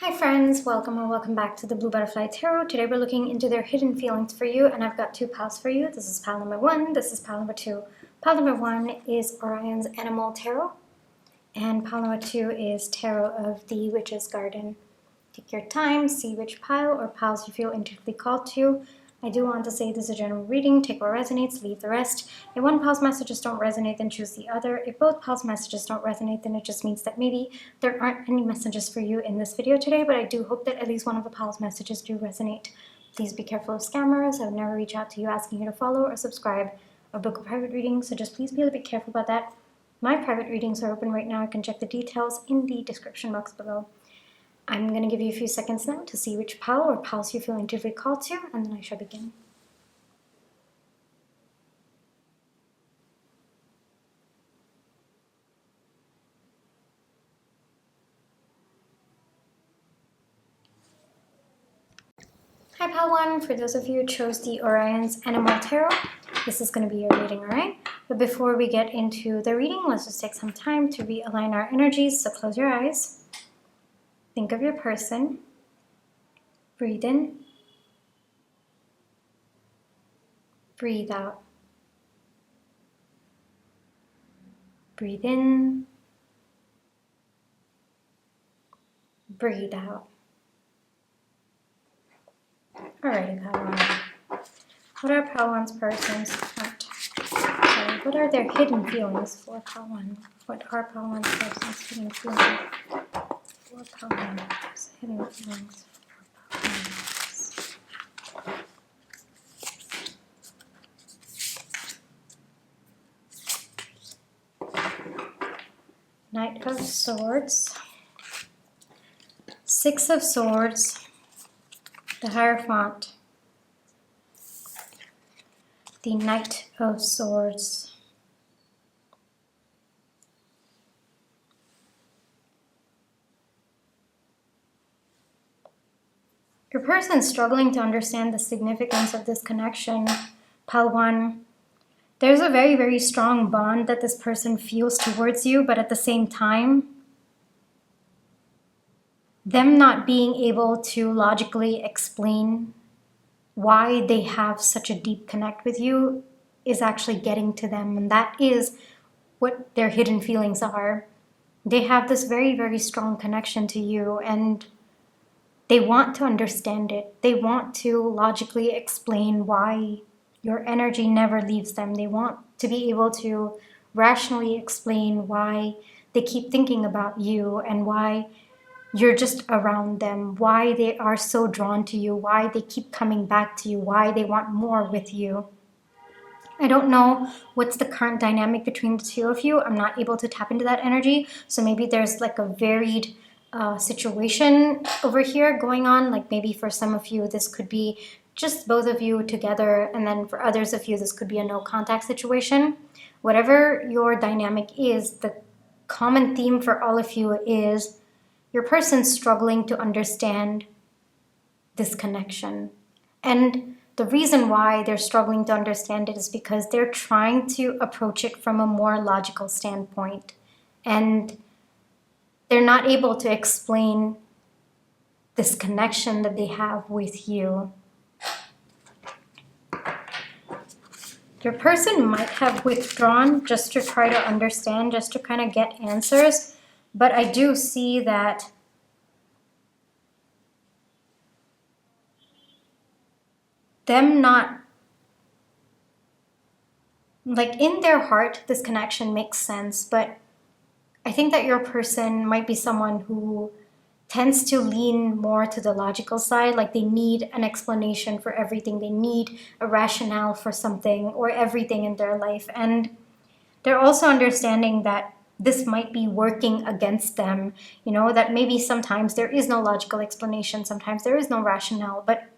Hi friends, welcome or welcome back to the Blue Butterfly Tarot. Today we're looking into their hidden feelings for you, and I've got two piles for you. This is pile number 1, this is pile number 2. Pile number 1 is Orion's Animal Tarot, and pile number 2 is Tarot of the Witch's Garden. Take your time, see which pile or piles you feel intuitively called to. I do want to say this is a general reading. Take what resonates, leave the rest. If one pile's messages don't resonate, then choose the other. If both piles' messages don't resonate, then it just means that maybe there aren't any messages for you in this video today, but I do hope that at least one of the pile's messages do resonate. Please be careful of scammers. I would never reach out to you asking you to follow or subscribe or book a private reading, so just please be a little bit careful about that. My private readings are open right now. You can check the details in the description box below. I'm going to give you a few seconds now to see which pile or piles you feel intuitively called to, and then I shall begin. Hi pile 1, for those of you who chose the Orion's Animal Tarot, this is going to be your reading, alright? But before we get into the reading, let's just take some time to realign our energies, so close your eyes. Think of your person. Breathe in. Breathe out. Breathe in. Breathe out. Alrighty, pile 1. What are pile 1's person's what are their hidden feelings for pile 1? What are pile 1's person's hidden feelings for pile 1's hidden feelings for pile 1? Knight of Swords, Six of Swords, the Hierophant, the Knight of Swords, your person's struggling to understand the significance of this connection, pile 1. There's a very, very strong bond that this person feels towards you, but at the same time, them not being able to logically explain why they have such a deep connect with you is actually getting to them, and that is what their hidden feelings are. They have this very, very strong connection to you, and they want to understand it. They want to logically explain why your energy never leaves them. They want to be able to rationally explain why they keep thinking about you and why you're just around them, why they are so drawn to you, why they keep coming back to you, why they want more with you. I don't know what's the current dynamic between the two of you. I'm not able to tap into that energy. So maybe there's like a varied situation over here going on. Like maybe for some of you, this could be just both of you together. And then for others of you, this could be a no contact situation. Whatever your dynamic is, the common theme for all of you is your person's struggling to understand this connection. And the reason why they're struggling to understand it is because they're trying to approach it from a more logical standpoint. And they're not able to explain this connection that they have with you. Your person might have withdrawn just to try to understand, just to kind of get answers. But I do see that them not, like in their heart, this connection makes sense. But I think that your person might be someone who tends to lean more to the logical side. Like they need an explanation for everything. They need a rationale for something or everything in their life. And they're also understanding that this might be working against them, you know, that maybe sometimes there is no logical explanation, sometimes there is no rationale, but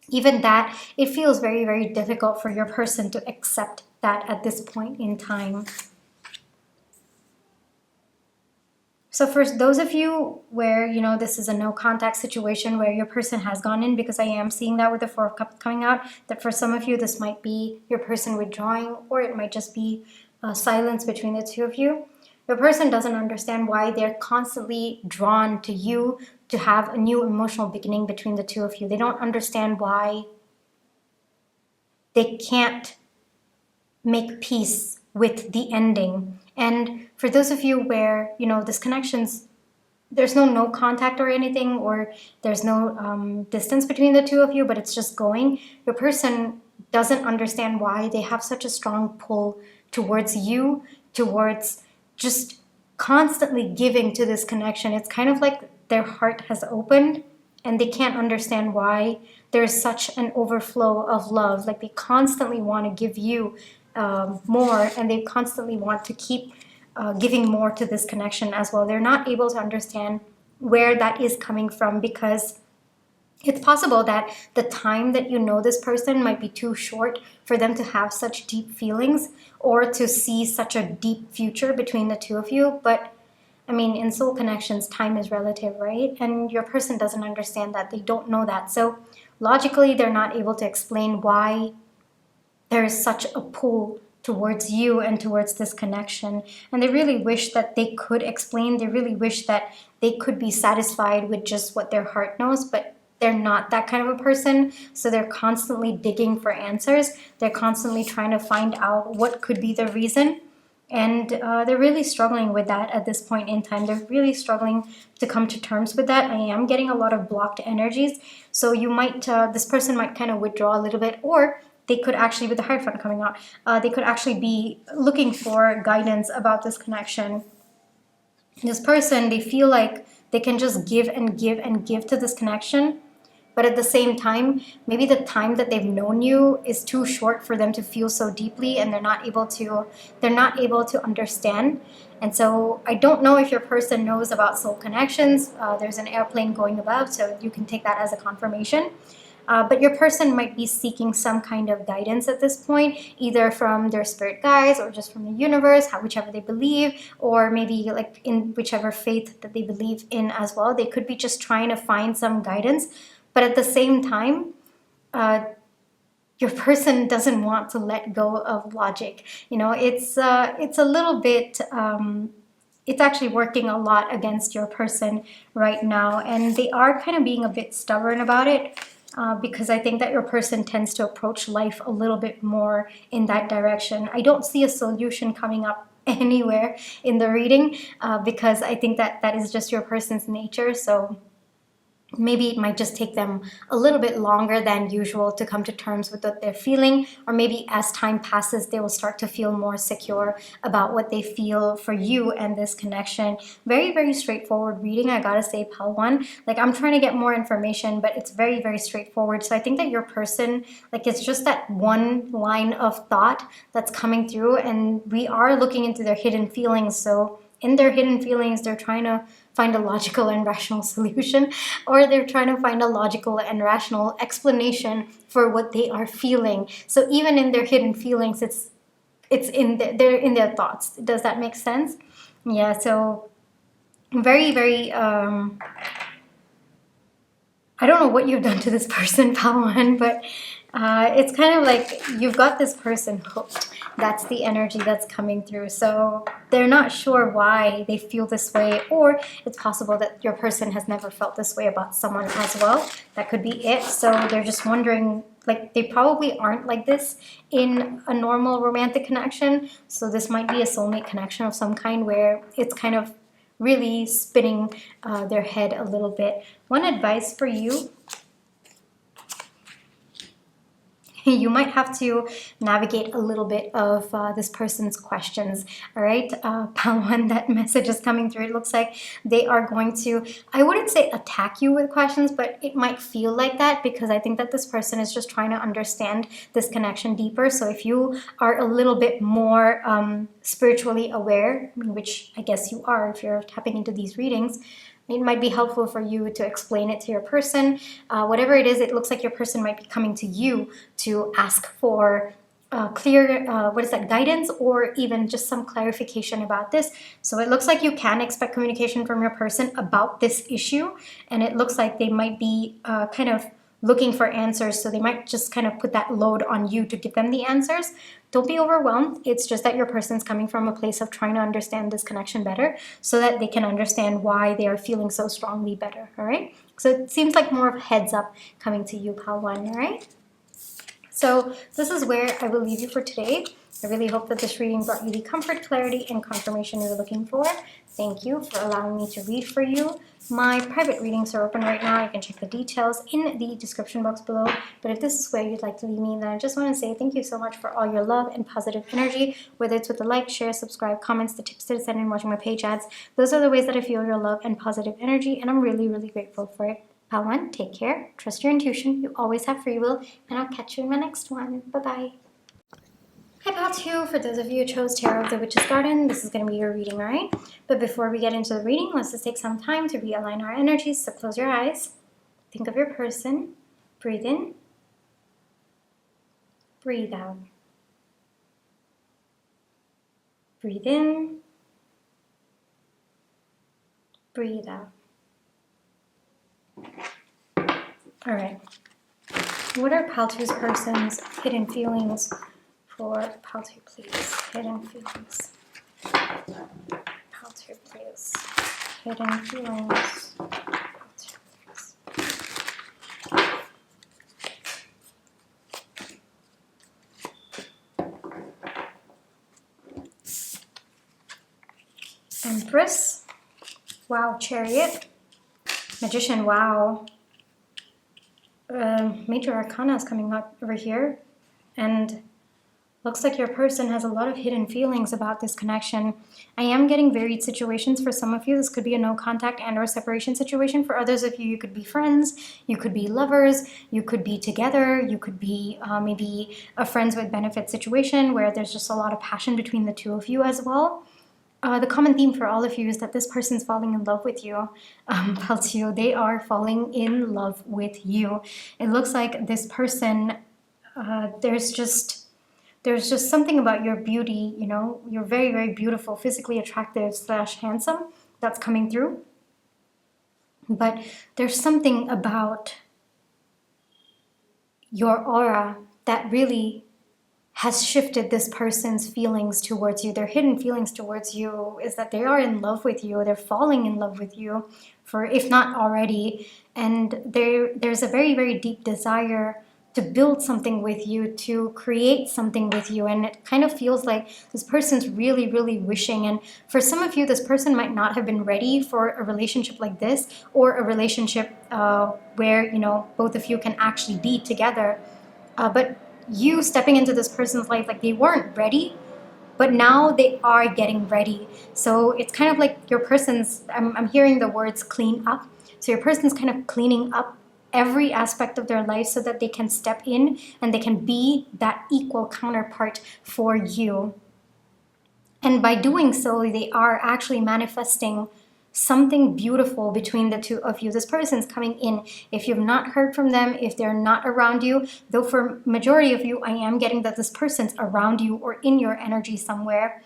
even that, it feels very, very difficult for your person to accept that at this point in time. So for those of you where, you know, this is a no contact situation where your person has gone in, because I am seeing that with the Four of Cups coming out, that for some of you, this might be your person withdrawing, or it might just be silence between the two of you. The person doesn't understand why they're constantly drawn to you to have a new emotional beginning between the two of you. They don't understand why they can't make peace with the ending. And for those of you where, you know, this connection's, there's no contact or anything, or there's no distance between the two of you, but it's just going, your person doesn't understand why they have such a strong pull towards you, towards just constantly giving to this connection. It's kind of like their heart has opened and they can't understand why there's such an overflow of love. Like they constantly want to give you more, and they constantly want to keep giving more to this connection as well. They're not able to understand where that is coming from, because it's possible that the time that you know this person might be too short for them to have such deep feelings or to see such a deep future between the two of you. But I mean, in soul connections, time is relative, right? And your person doesn't understand that. They don't know that. So logically, they're not able to explain why there is such a pull towards you and towards this connection. And they really wish that they could explain. They really wish that they could be satisfied with just what their heart knows, but they're not that kind of a person. So they're constantly digging for answers. They're constantly trying to find out what could be the reason. And they're really struggling with that at this point in time. They're really struggling to come to terms with that. I am getting a lot of blocked energies. So you might, this person might kind of withdraw a little bit, or they could actually, with the Hierophant coming out, they could actually be looking for guidance about this connection. This person, they feel like they can just give and give and give to this connection. But at the same time, maybe the time that they've known you is too short for them to feel so deeply, and they're not able to understand. And so I don't know if your person knows about soul connections. There's an airplane going above, so you can take that as a confirmation. But your person might be seeking some kind of guidance at this point, either from their spirit guides or just from the universe, whichever they believe, or maybe like in whichever faith that they believe in as well. They could be just trying to find some guidance. But at the same time, your person doesn't want to let go of logic. You know, it's a little bit, it's actually working a lot against your person right now. And they are kind of being a bit stubborn about it. Because I think that your person tends to approach life a little bit more in that direction. I don't see a solution coming up anywhere in the reading, because I think that that is just your person's nature. So maybe it might just take them a little bit longer than usual to come to terms with what they're feeling, or maybe as time passes, they will start to feel more secure about what they feel for you and this connection. Very, very straightforward reading, I gotta say, Palwan. Like, I'm trying to get more information, but it's very, very straightforward. So I think that your person, like, it's just that one line of thought that's coming through, and we are looking into their hidden feelings. So in their hidden feelings, they're trying to find a logical and rational solution, or they're trying to find a logical and rational explanation for what they are feeling. So even in their hidden feelings, it's they're in their thoughts. Does that make sense? Yeah. So very, very. I don't know what you've done to this person, Pawan, but it's kind of like you've got this person hooked. That's the energy that's coming through. So they're not sure why they feel this way, or it's possible that your person has never felt this way about someone as well. That could be it. So they're just wondering, like, they probably aren't like this in a normal romantic connection. So this might be a soulmate connection of some kind where it's kind of really spinning their head a little bit. One advice for you: you might have to navigate a little bit of this person's questions. All right, Pawan, that message is coming through. It looks like they are going to, I wouldn't say attack you with questions, but it might feel like that, because I think that this person is just trying to understand this connection deeper. So if you are a little bit more spiritually aware, which I guess you are if you're tapping into these readings, it might be helpful for you to explain it to your person. Whatever it is, it looks like your person might be coming to you to ask for clear, guidance, or even just some clarification about this. So it looks like you can expect communication from your person about this issue, and it looks like they might be kind of looking for answers, so they might just kind of put that load on you to give them the answers. Don't be overwhelmed. It's just that your person's coming from a place of trying to understand this connection better so that they can understand why they are feeling so strongly better, all right? So it seems like more of a heads up coming to you, pile one, all right? So this is where I will leave you for today. I really hope that this reading brought you the comfort, clarity, and confirmation you were looking for. Thank you for allowing me to read for you. My private readings are open right now. You can check the details in the description box below. But if this is where you'd like to leave me, then I just want to say thank you so much for all your love and positive energy, whether it's with the like, share, subscribe, comments, the tips to send, and watching my page ads. Those are the ways that I feel your love and positive energy, and I'm really, really grateful for it. Pile one, take care, trust your intuition, you always have free will, and I'll catch you in my next one. Bye-bye. Hi, Pile 2. For those of you who chose Tarot of the Witch's Garden, this is going to be your reading, alright? But before we get into the reading, let's just take some time to realign our energies. So close your eyes, think of your person, breathe in, breathe out. Breathe in, breathe out. Alright. What are Pile 2's person's hidden feelings for Pile 2, please? Hidden feelings. Pile 2, please. Hidden feelings. Pile 2, please. Empress. Wow, Chariot. Magician, wow. Major Arcana is coming up over here, and looks like your person has a lot of hidden feelings about this connection. I am getting varied situations for some of you. This could be a no contact and or separation situation. For others of you, you could be friends, you could be lovers, you could be together, you could be maybe a friends with benefit situation where there's just a lot of passion between the two of you as well. The common theme for all of you is that this person's falling in love with you. Pile 2, they are falling in love with you. It looks like this person, there's just something about your beauty, you know, you're very, very beautiful, physically attractive / handsome, that's coming through. But there's something about your aura that really has shifted this person's feelings towards you. Their hidden feelings towards you is that they are in love with you. They're falling in love with you, for if not already. And there's a very, very deep desire to build something with you, to create something with you. And it kind of feels like this person's really, really wishing. And for some of you, this person might not have been ready for a relationship like this, or a relationship where, you know, both of you can actually be together. But you stepping into this person's life, like they weren't ready, but now they are getting ready. So it's kind of like your person's, I'm hearing the words clean up. So your person's kind of cleaning up every aspect of their life so that they can step in and they can be that equal counterpart for you. And by doing so, they are actually manifesting something beautiful between the two of you. This person's coming in. If you've not heard from them, if they're not around you, though for majority of you, I am getting that this person's around you or in your energy somewhere.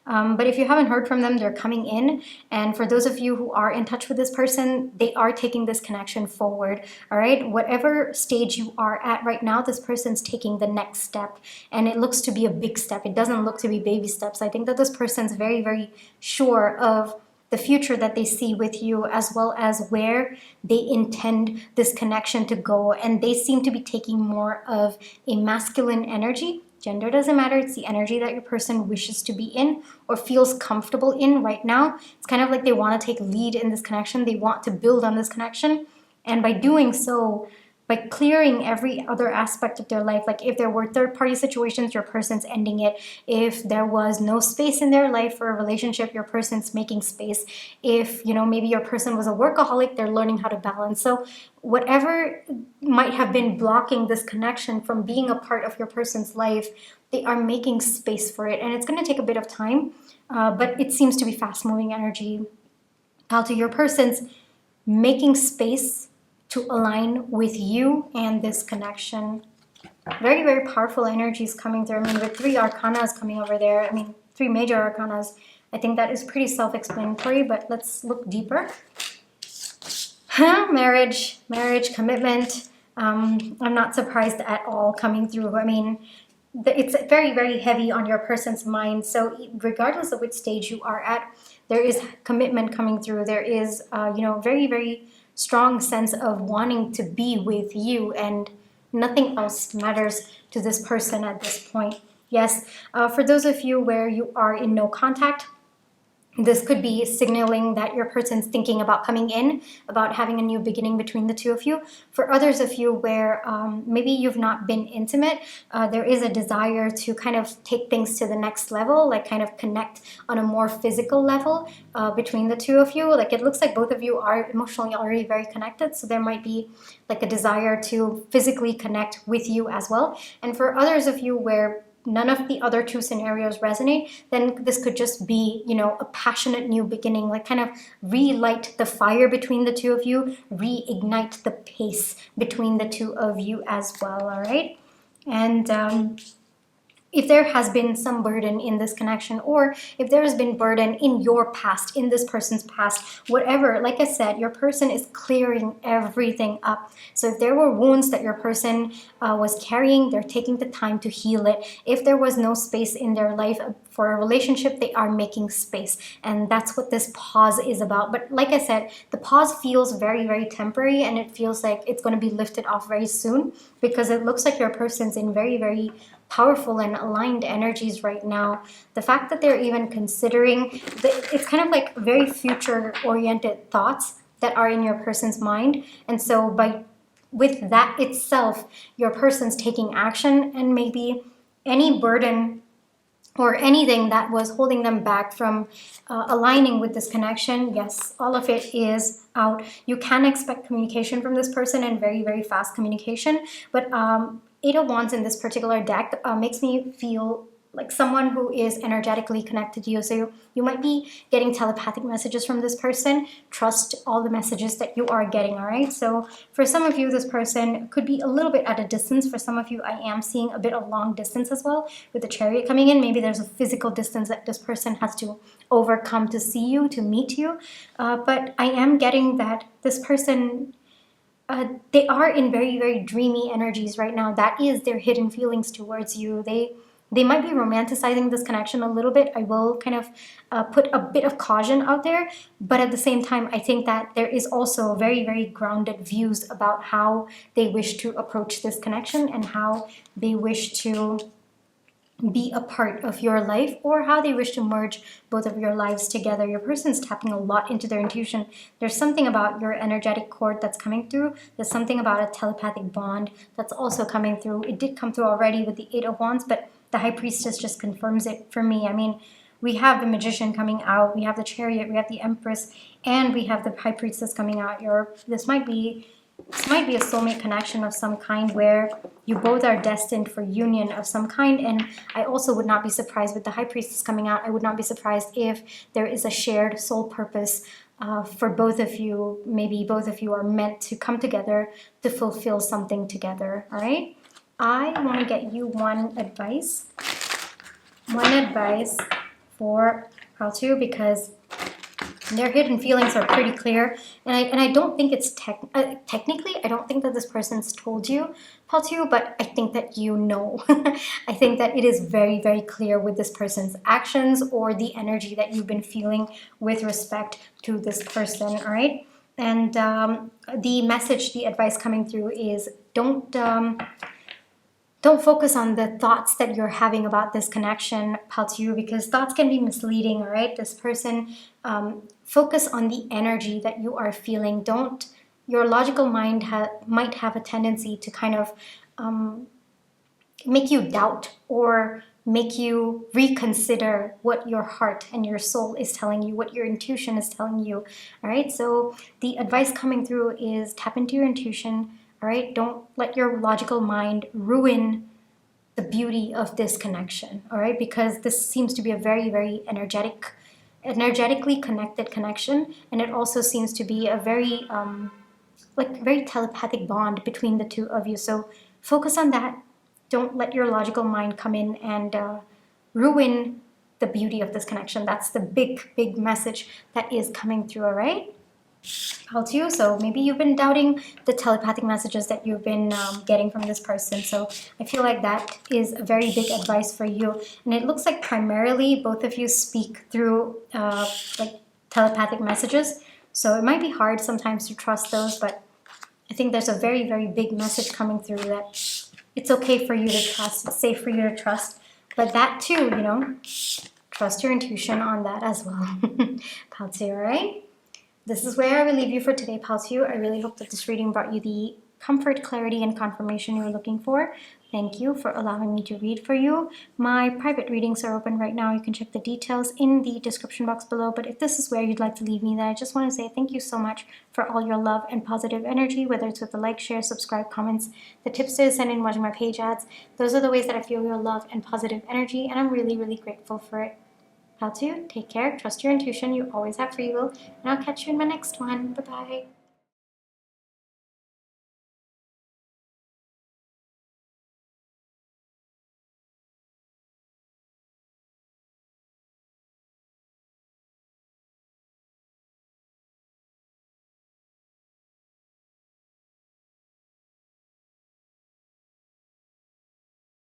But if you haven't heard from them, they're coming in. And for those of you who are in touch with this person, they are taking this connection forward. All right. Whatever stage you are at right now, this person's taking the next step. And it looks to be a big step. It doesn't look to be baby steps. I think that this person's very, very sure of the future that they see with you, as well as where they intend this connection to go. And they seem to be taking more of a masculine energy. Gender doesn't matter. It's the energy that your person wishes to be in or feels comfortable in right now. It's kind of like they want to take lead in this connection. They want to build on this connection. And by doing so, by clearing every other aspect of their life, like if there were third-party situations, your person's ending it. If there was no space in their life for a relationship, your person's making space. If, you know, maybe your person was a workaholic, they're learning how to balance. So whatever might have been blocking this connection from being a part of your person's life, they are making space for it. And it's going to take a bit of time, but it seems to be fast-moving energy. How to your person's making space to align with you and this connection. Very, very powerful energies coming through. I mean, with 3 arcanas coming over there, I mean, 3 major arcanas, I think that is pretty self-explanatory, but let's look deeper. Marriage, commitment, I'm not surprised at all coming through. I mean, it's very, very heavy on your person's mind. So regardless of which stage you are at, there is commitment coming through. There is, very, very strong sense of wanting to be with you, and nothing else matters to this person at this point. Yes, for those of you where you are in no contact, this could be signaling that your person's thinking about coming in, about having a new beginning between the two of you. For others of you where maybe you've not been intimate, there is a desire to kind of take things to the next level, like kind of connect on a more physical level between the two of you. Like it looks like both of you are emotionally already very connected, so there might be like a desire to physically connect with you as well. And for others of you where none of the other two scenarios resonate, then this could just be, a passionate new beginning, like kind of relight the fire between the two of you, reignite the pace between the two of you as well, all right? And if there has been some burden in this connection, or if there has been burden in your past, in this person's past, whatever, like I said, your person is clearing everything up. So if there were wounds that your person was carrying, they're taking the time to heal it. If there was no space in their life for a relationship, they are making space. And that's what this pause is about. But like I said, the pause feels very, very temporary, and it feels like it's going to be lifted off very soon, because it looks like your person's in very, very powerful and aligned energies right now. The fact that they're even considering, it's kind of like very future oriented thoughts that are in your person's mind. And so with that itself, your person's taking action, and maybe any burden or anything that was holding them back from aligning with this connection, yes, all of it is out. You can expect communication from this person, and very, very fast communication. But Eight of Wands in this particular deck makes me feel like someone who is energetically connected to you. So you might be getting telepathic messages from this person. Trust all the messages that you are getting, all right? So for some of you, this person could be a little bit at a distance. For some of you, I am seeing a bit of long distance as well with the Chariot coming in. Maybe there's a physical distance that this person has to overcome to see you, to meet you. But I am getting that this person, they are in very, very dreamy energies right now. That is their hidden feelings towards you. They might be romanticizing this connection a little bit. I will kind of put a bit of caution out there. But at the same time, I think that there is also very, very grounded views about how they wish to approach this connection, and how they wish to be a part of your life, or how they wish to merge both of your lives together. Your person's tapping a lot into their intuition. There's something about your energetic cord that's coming through. There's something about a telepathic bond that's also coming through. It did come through already with the Eight of Wands, but the High Priestess just confirms it for me. I mean, we have the Magician coming out, we have the Chariot, we have the Empress, and we have the High Priestess coming out. This might be a soulmate connection of some kind, where you both are destined for union of some kind. And I also would not be surprised with the High Priestess coming out. I would not be surprised if there is a shared soul purpose for both of you. Maybe both of you are meant to come together to fulfill something together, all right? I want to get you one advice for how to, because their hidden feelings are pretty clear, and I don't think it's technically, I don't think that this person's told you how to, but I think that you know. I think that it is very, very clear with this person's actions, or the energy that you've been feeling with respect to this person, all right? And the message, the advice coming through is don't focus on the thoughts that you're having about this connection, Paltu, because thoughts can be misleading, all right? This person, focus on the energy that you are feeling. Your logical mind might have a tendency to kind of make you doubt, or make you reconsider what your heart and your soul is telling you, what your intuition is telling you, all right? So the advice coming through is tap into your intuition, all right? Don't let your logical mind ruin the beauty of this connection, all right? Because this seems to be a very, very energetically connected connection, and it also seems to be a very, very telepathic bond between the two of you. So focus on that. Don't let your logical mind come in and ruin the beauty of this connection. That's the big, big message that is coming through, all right? Out to you. So maybe you've been doubting the telepathic messages that you've been getting from this person. So I feel like that is a very big advice for you. And it looks like primarily both of you speak through like telepathic messages. So it might be hard sometimes to trust those, but I think there's a very, very big message coming through that it's okay for you to trust. It's safe for you to trust. But that too, you know, trust your intuition on that as well. Paltu, all right? This is where I will leave you for today, Paltu. I really hope that this reading brought you the comfort, clarity, and confirmation you were looking for. Thank you for allowing me to read for you. My private readings are open right now. You can check the details in the description box below. But if this is where you'd like to leave me, then I just want to say thank you so much for all your love and positive energy, whether it's with the like, share, subscribe, comments, the tips to send in watching my page ads. Those are the ways that I feel your love and positive energy, and I'm really, really grateful for it. Paltu, take care, trust your intuition, you always have free will, and I'll catch you in my next one. Bye-bye.